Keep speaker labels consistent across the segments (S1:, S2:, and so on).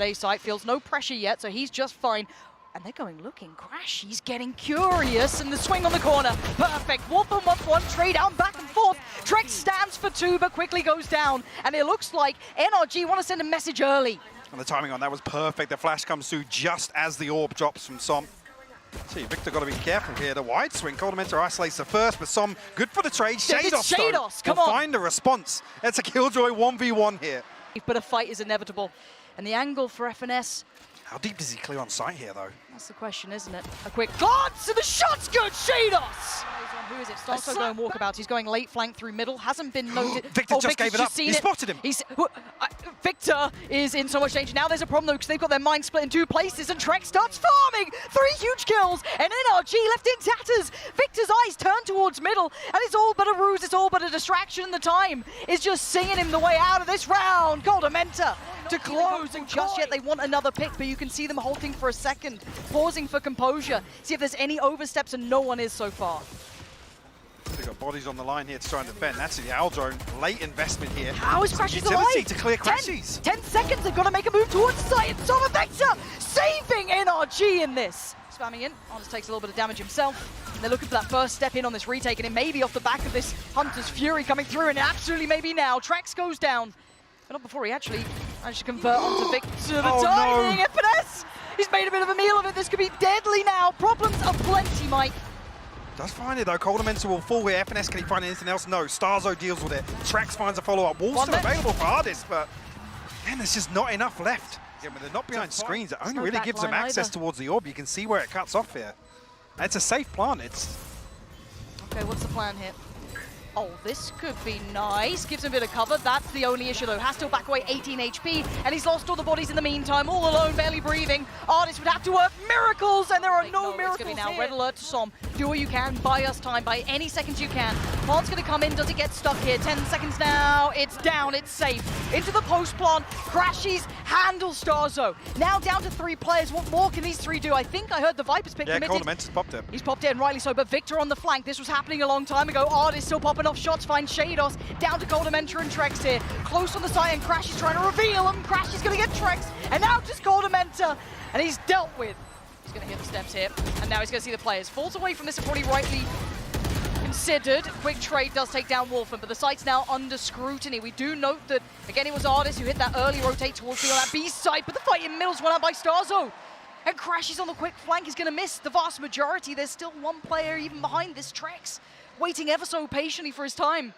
S1: They site feels no pressure yet, so he's just fine. And they're going looking. crashies getting curious, and the swing on the corner. Perfect. Wolfen wants one, trade down, back and forth. Trexx stands for two, but quickly goes down. And it looks like NRG want to send a message early.
S2: And the timing on that was perfect. The flash comes through just as the orb drops from Som. See, Victor got to be careful here. The wide swing. koldamenta isolates the first, but Som good for the trade.
S1: Sheydos, come
S2: will
S1: on.
S2: find a response. It's a Killjoy 1v1 here.
S1: But a fight is inevitable. And the angle for FNS.
S2: How deep does he clear on site here, though?
S1: That's the question, isn't it? A quick glance, and the shot's good. Sheydos. Who is it? starxo going walkabout. He's going late flank through middle. Hasn't been noted.
S2: Victor just gave it up. He spotted him.
S1: Victor is in so much danger. Now there's a problem, though, because they've got their mind split in two places, and Trexx starts farming. 3 huge kills, and NRG left in tatters. Victor's eyes turn towards middle, and it's all but a ruse. It's all but a distraction, and the time is just singing him the way out of this round. koldamenta to close, and just yet they want another pick, but you can see them halting for a second, pausing for composure, see if there's any oversteps, and no one is so far.
S2: They've got bodies on the line here to try and defend. That's the Owl drone. Late investment here.
S1: How is crashies
S2: utility
S1: alive?
S2: to clear crashies.
S1: 10 seconds, they've got to make a move towards the site, and Som Victor saving NRG in this. Spamming in, ardiis takes a little bit of damage himself. And they're looking for that first step in on this retake, and it may be off the back of this Hunter's Fury coming through, and absolutely maybe now. Trexx goes down, but not before he actually managed to convert onto Victor. The timing,
S2: no.
S1: FNS! He's made a bit of a meal of it. This could be deadly now. Problems aplenty, Mike.
S2: Does find it though. koldamenta will fall here. FNS, can he find anything else? No. starxo deals with it. Trexx finds a follow-up. Wall's still available for ardiis, but man, there's just not enough left. Yeah, but they're not behind screens. It only really gives them access towards the orb. You can see where it cuts off here. And it's a safe plant.
S1: Okay, what's the plan here? Oh, this could be nice. Gives him a bit of cover. That's the only issue, though. Has to back away 18 HP, and he's lost all the bodies in the meantime. All alone, barely breathing. ardiis would have to work miracles, and there are no miracles here. Now, red alert to Som. Do what you can. Buy us time. Buy any seconds you can. Plant's going to come in. Does it get stuck here? 10 seconds now. It's down. It's safe. Into the post plant. crashies handle starxo. Now down to 3 players. What more can these 3 do? I think I heard the Viper's pick committed.
S2: Yeah, koldamenta's popped it.
S1: He's popped it, and rightly so. But Victor on the flank. This was happening a long time ago. ardiis still popping off shots. Finds Sheydos. Down to koldamenta and Trexx here. Close on the side, and crashies trying to reveal him. crashies going to get Trexx. And now just koldamenta. And he's dealt with. He's going to hit the steps here. And now he's going to see the players. Falls away from this and probably rightly considered. Quick trade does take down Wolfen, but the site's now under scrutiny. We do note that, again, it was ardiis who hit that early rotate towards the on that B site, but the fight in middle's won out by starxo. And crashies on the quick flank is going to miss the vast majority. There's still 1 player even behind this Trexx, waiting ever so patiently for his time.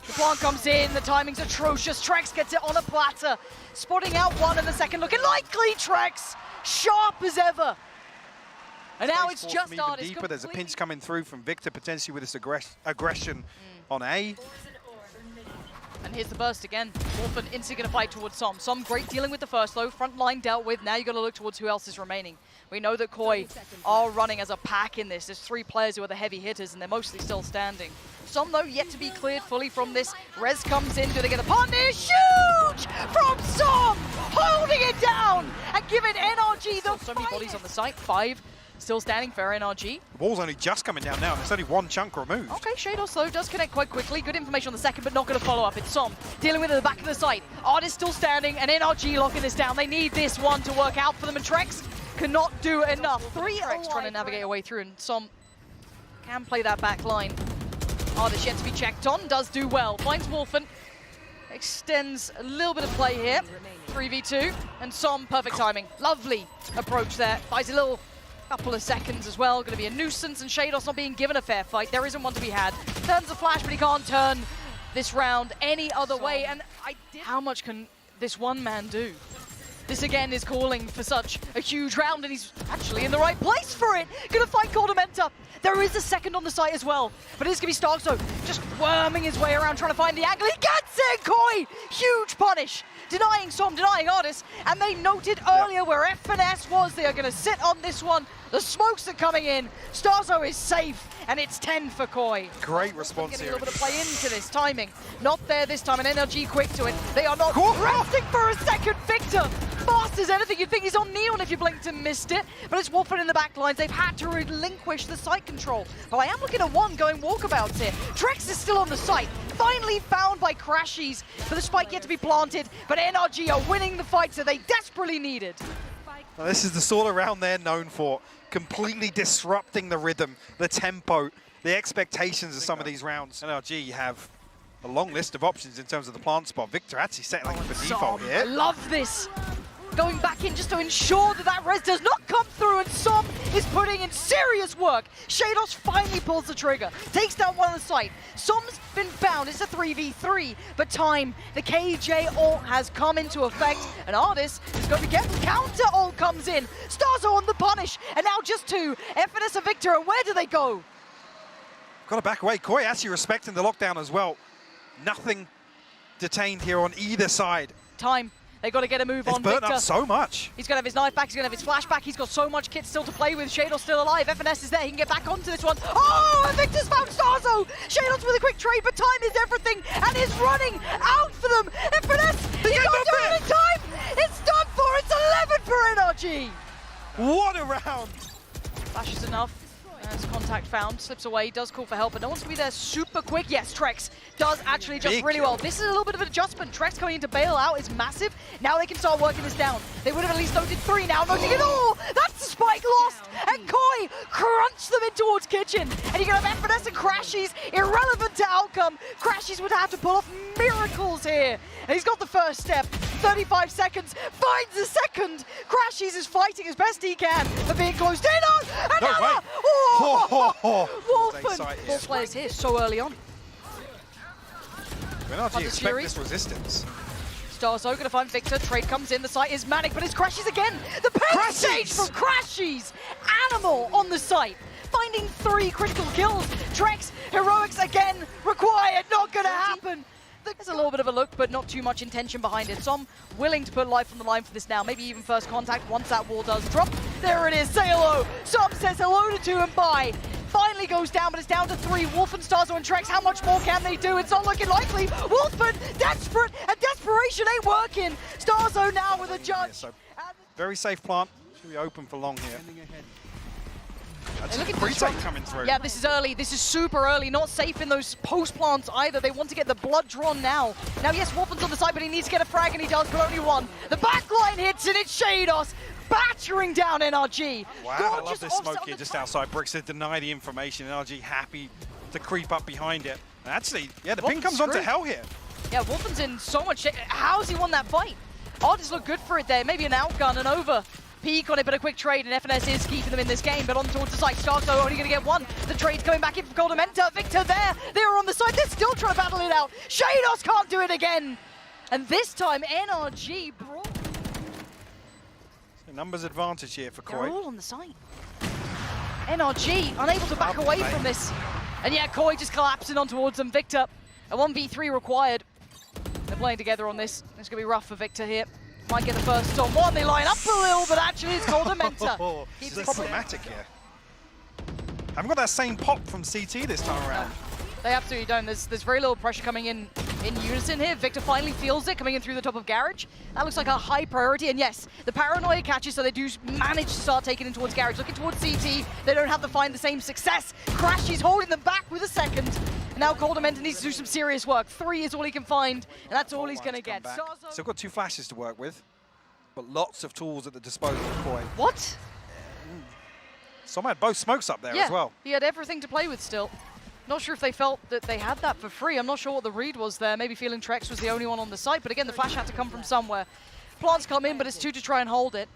S1: The plant comes in, the timing's atrocious. Trexx gets it on a platter, spotting out 1 in the second, looking likely. Trexx, sharp as ever. And now it's just ardiis.
S2: Deeper. There's a pinch coming through from Victor, potentially with this aggression on A.
S1: And here's the burst again. Wolfen instantly going to fight towards Som. Som great dealing with the first, though. Front line dealt with. Now you've got to look towards who else is remaining. We know that KOI are running as a pack in this. There's 3 players who are the heavy hitters, and they're mostly still standing. Som, though, yet to be cleared fully from this. Rez comes in. Do they get the punish? Huge from Som! Holding it down and giving NRG the so many bodies on the site. 5 still standing for NRG.
S2: The ball's only just coming down now, and there's only 1 chunk removed.
S1: Okay, Sheydos, though, does connect quite quickly. Good information on the second, but not going to follow up. It's Som dealing with it at the back of the site. ardiis still standing, and NRG locking this down. They need this one to work out for them, and Trexx cannot do enough. 3 Trexx trying to navigate away through, and Som can play that back line. ardiis yet to be checked on, does do well. Finds Wolfen, extends a little bit of play here. 3v2, and Som, perfect timing. Lovely approach there. Buys a little couple of seconds as well. Going to be a nuisance, and Sheydos not being given a fair fight. There isn't one to be had. Turns the flash, but he can't turn this round any other way. And how much can this one man do? This again is calling for such a huge round, and he's actually in the right place for it. Gonna fight koldamenta. There is a second on the site as well, but it's gonna be starxo just worming his way around, trying to find the angle. He gets it, KOI! Huge punish. Denying Som, denying ardiis, and they noted earlier where FNS was. They are gonna sit on this one. The smokes are coming in. starxo is safe, and it's 10 for KOI.
S2: Great response
S1: getting
S2: here.
S1: A little bit of play into this timing. Not there this time, and NRG quick to it. They are not resting for a second. Victor, fast as anything. You'd think he's on Neon if you blinked and missed it, but it's Wolfen in the back lines. They've had to relinquish the site control. But I am looking at 1 going walkabouts here. Trexx is still on the site. finally found by crashies, but the spike yet to be planted, but NRG are winning the fight that they desperately needed.
S2: Now, this is the sort of round they're known for, completely disrupting the rhythm, the tempo, the expectations of some of these rounds. NRG have a long list of options in terms of the plant spot. Victor actually settling for default here.
S1: I love this. Going back in just to ensure that that res does not come through, and Som is putting in serious work. Sheydos finally pulls the trigger, takes down one on the site. Som's been found, it's a 3v3, but time, the KJ ult has come into effect, and ardiis is going to get counter ult comes in. starxo on the punish, and now just two. FNS and Victor, and where do they go?
S2: Got to back away. KOI actually respecting the lockdown as well. Nothing detained here on either side.
S1: Time. They've got to get a move on
S2: Victor.
S1: Victor.
S2: Up so much.
S1: He's going to have his knife back, he's going to have his flash back, he's got so much kit still to play with. Sheydos still alive, FNS is there, he can get back onto this one. Oh, and Victor's found starxo! Sheydos with a quick trade, but time is everything, and is running out for them. FNS, he can't do it in time! It's done for, it's 11 for NRG!
S2: What a round!
S1: Flash is enough. As contact found, slips away, does call for help, but no one's going to be there super quick. Yes, trexx does actually adjust really well. This is a little bit of an adjustment. Trexx coming in to bail out is massive. Now they can start working this down. They would have at least noted 3 now, noting it all. That's the spike lost, and KOI crunch them in towards kitchen. And you're going to have FNS and crashies, irrelevant to outcome. Crashies would have to pull off miracles here. And he's got the first step. 35 seconds, finds the second. crashies is fighting as best he can, but being closed in on. Another! Wolfen! 4 players here so early on.
S2: NRG expect this resistance.
S1: starxo going to find Victor. Trade comes in. The site is manic, but it's crashies again. The pace stage from crashies. Animal on the site. Finding 3 critical kills. Trexx, heroics again required. Not going to happen. There's a little bit of a look, but not too much intention behind it. Som willing to put life on the line for this now. Maybe even first contact once that wall does drop. There it is, say hello. Som says hello to 2 and bye. Finally goes down, but it's down to 3. Wolfen, starxo, and trexx. How much more can they do? It's not looking likely. Wolfen, desperate, and desperation ain't working. starxo now with a judge. So
S2: very safe plant. Should be open for long here. That's a retake coming through.
S1: Yeah, this is early. This is super early. Not safe in those post plants either. They want to get the blood drawn now. Now, yes, Wolfen's on the side, but he needs to get a frag, and he does, but only 1. The backline hits, and it's Sheydos battering down NRG.
S2: Wow, I love this smoke here just outside bricks to deny the information. NRG happy to creep up behind it. And actually, yeah, the ping comes onto hell here.
S1: Yeah, Wolfen's in so much shape. How's he won that fight? ardiis look good for it there. Maybe an outgun and over. Peek on it, but a quick trade, and FNS is keeping them in this game, but on towards the site. starxo only going to get 1. The trade's coming back in from koldamenta. Victor there. They're on the side. They're still trying to battle it out. Sheydos can't do it again. And this time, NRG brought...
S2: So numbers advantage here for KOI.
S1: They're all on the site. NRG unable to back away from this. And yeah, KOI just collapsing on towards them. Victor, a 1v3 required. They're playing together on this. It's going to be rough for Victor here. Might get the first on 1. They line up a little, but actually it's koldamenta.
S2: This is problematic here. Haven't got that same pop from CT this time around.
S1: They absolutely don't. There's very little pressure coming in unison here. Victor finally feels it coming in through the top of Garage. That looks like a high priority, and yes, the paranoia catches, so they do manage to start taking in towards Garage. Looking towards CT, they don't have to find the same success. crashies holding them back with a second. And now koldamenta needs to do some serious work. 3 is all he can find, and that's all he's going to get.
S2: Still got 2 flashes to work with, but lots of tools at the disposal of KOI.
S1: What?
S2: Som had both smokes up there as well.
S1: He had everything to play with still. Not sure if they felt that they had that for free. I'm not sure what the read was there. Maybe feeling trexx was the only one on the site, but again, the flash had to come from somewhere. Plants come in, but it's 2 to try and hold it.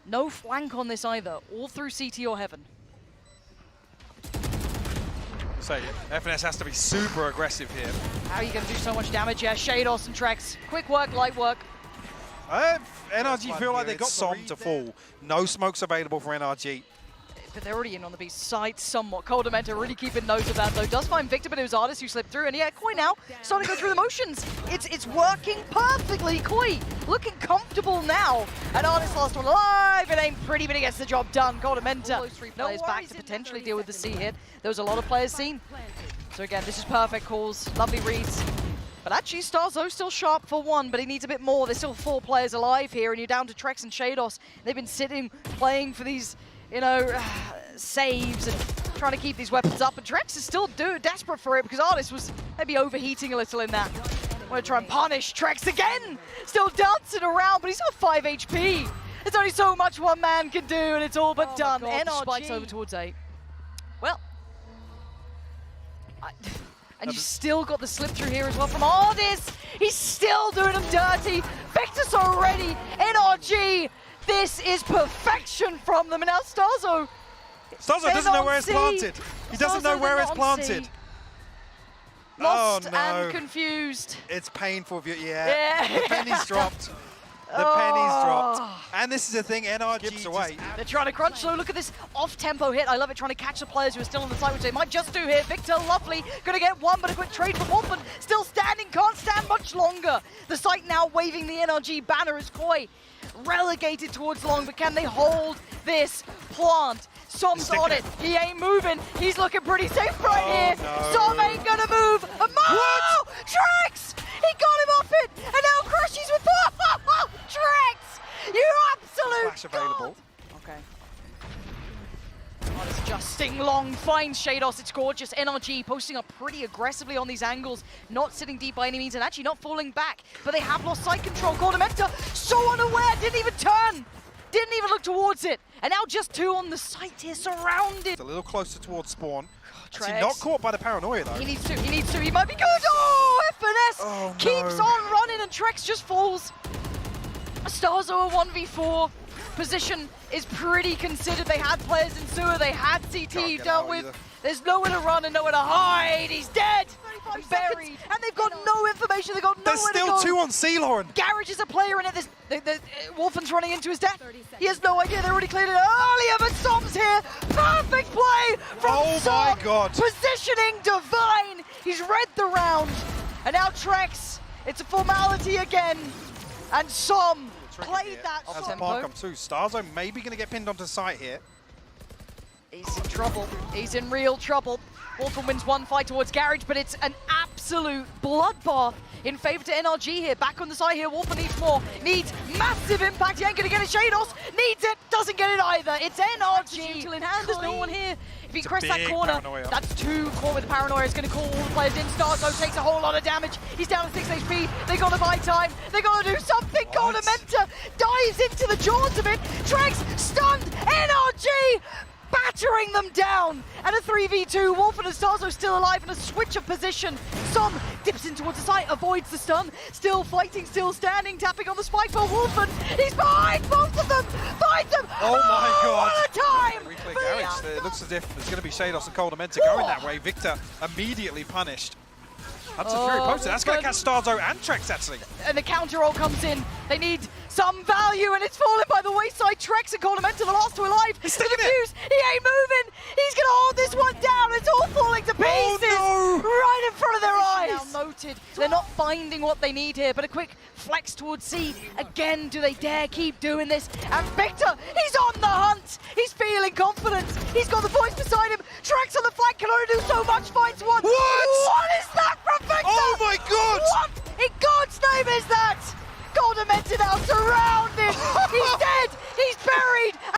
S1: No flank on this either. All through CT or Heaven.
S2: So FNS has to be super aggressive here.
S1: How are you going to do so much damage? Yeah, Sheydos and trexx. Quick work, light work.
S2: NRG feel like they got Som to fall. No smokes available for NRG.
S1: But they're already in on the B side somewhat. koldamenta really keeping note of that, though. Does find Victor, but it was ardiis who slipped through. And yeah, KOI now starting to go through the motions. It's working perfectly. KOI looking comfortable now. And ardiis last one alive. It ain't pretty, but he gets the job done. koldamenta. All those 3 players back to potentially deal with the C hit. There was a lot of players seen. So again, this is perfect calls. Lovely reads. But actually, starxo still sharp for 1, but he needs a bit more. There's still 4 players alive here, and you're down to trexx and Sheydos. They've been sitting, playing for these, you know, saves and trying trying to keep these weapons up, and trexx is still desperate for it because ardiis was maybe overheating a little in that. Want to try and punish trexx again, still dancing around, but he's got 5 HP. There's only so much one man can do, and it's all but done. NRG spikes over towards A. Well, and you still got the slip through here as well from ardiis. He's still doing them dirty. Victor's already. NRG. This is perfection from them, and now starxo.
S2: starxo doesn't know where it's planted. He doesn't know where it's planted.
S1: Lost
S2: oh, no.
S1: and confused.
S2: It's painful. Yeah. The penny's dropped. The penny's dropped. And this is the thing, NRG gives away.
S1: They're trying to crunch slow. Look at this off-tempo hit. I love it, trying to catch the players who are still on the side, which they might just do here. Victor, lovely. Going to get one, but a quick trade from Wolfen. Still standing, can't stand much longer. The site now waving the NRG banner as KOI relegated towards long, but can they hold this plant? Som's on it. He ain't moving. He's looking pretty safe right here.
S2: No.
S1: Som ain't gonna move. What? Trexx! He got him off it, and now crashies with trexx! You absolute
S2: Flash available.
S1: Okay. Oh, it's adjusting long, finds Sheydos. It's gorgeous. NRG posting up pretty aggressively on these angles, not sitting deep by any means, and actually not falling back. But they have lost side control. koldamenta so unaware, didn't even turn. Didn't even look towards it. And now just 2 on the site here, surrounded.
S2: It's a little closer towards spawn.
S1: Trexx.
S2: Not caught by the paranoia, though.
S1: He needs to, he might be good. Oh, FNS keeps on running, and trexx just falls. starxo a 1v4. Position is pretty considered. They had players in sewer, they had CT dealt with.
S2: Either.
S1: There's nowhere to run and nowhere to hide. He's dead. Buried. And they've got no information. They've got nowhere to go.
S2: There's still 2 on C, Lauren.
S1: Garage is a player in it. Wolfen's running into his death. He has no idea. They already cleared it earlier, but Som's here. Perfect play from Som.
S2: Oh my God.
S1: Positioning divine. He's read the round. And now trexx. It's a formality again. And Som played that
S2: Has
S1: tempo.
S2: Park up too. starxo maybe going to get pinned onto site here.
S1: He's in trouble. He's in real trouble. Wolfen wins one fight towards Garage, but it's an absolute bloodbath in favor to NRG here. Back on the side here, Wolfen needs more. Needs massive impact. He ain't going to get it. Sheydos needs it. Doesn't get it either. It's NRG. Util in hand. There's no one here. If he crests that corner, paranoia. That's 2 caught with the paranoia. It's going to call all the players in. starxo takes a whole lot of damage. He's down to 6 HP. They got to buy time. They got to do something. koldamenta dives into the jaws of it. trexx stunned. NRG battering them down, and a 3v2. Wolfen and starxo still alive in a switch of position. Som dips in towards the site, avoids the stun, still fighting, still standing, tapping on the spike for Wolfen. He's behind both of them, finds them.
S2: Oh my God.
S1: What a time!
S2: Reclear Garage. It looks as if there's going to be Sheydos and koldamenta going that way. Victor immediately punished. That's a very posted. That's going to catch starxo and trexx, actually.
S1: And the counter roll comes in. They need some value, and it's fallen by the wayside. Trexx and koldamenta, the last 2 alive.
S2: He's sticking
S1: it. He ain't moving. He's going to hold this one down. It's all falling to pieces.
S2: Oh, no.
S1: Right in front of their eyes. Now noted. They're not finding what they need here, but a quick flex towards C. Again, do they dare keep doing this? And Victor, he's on the hunt. He's feeling confident. He's got the boys beside him. Trexx on the flank can only do so much. Finds one.
S2: What?
S1: What is that?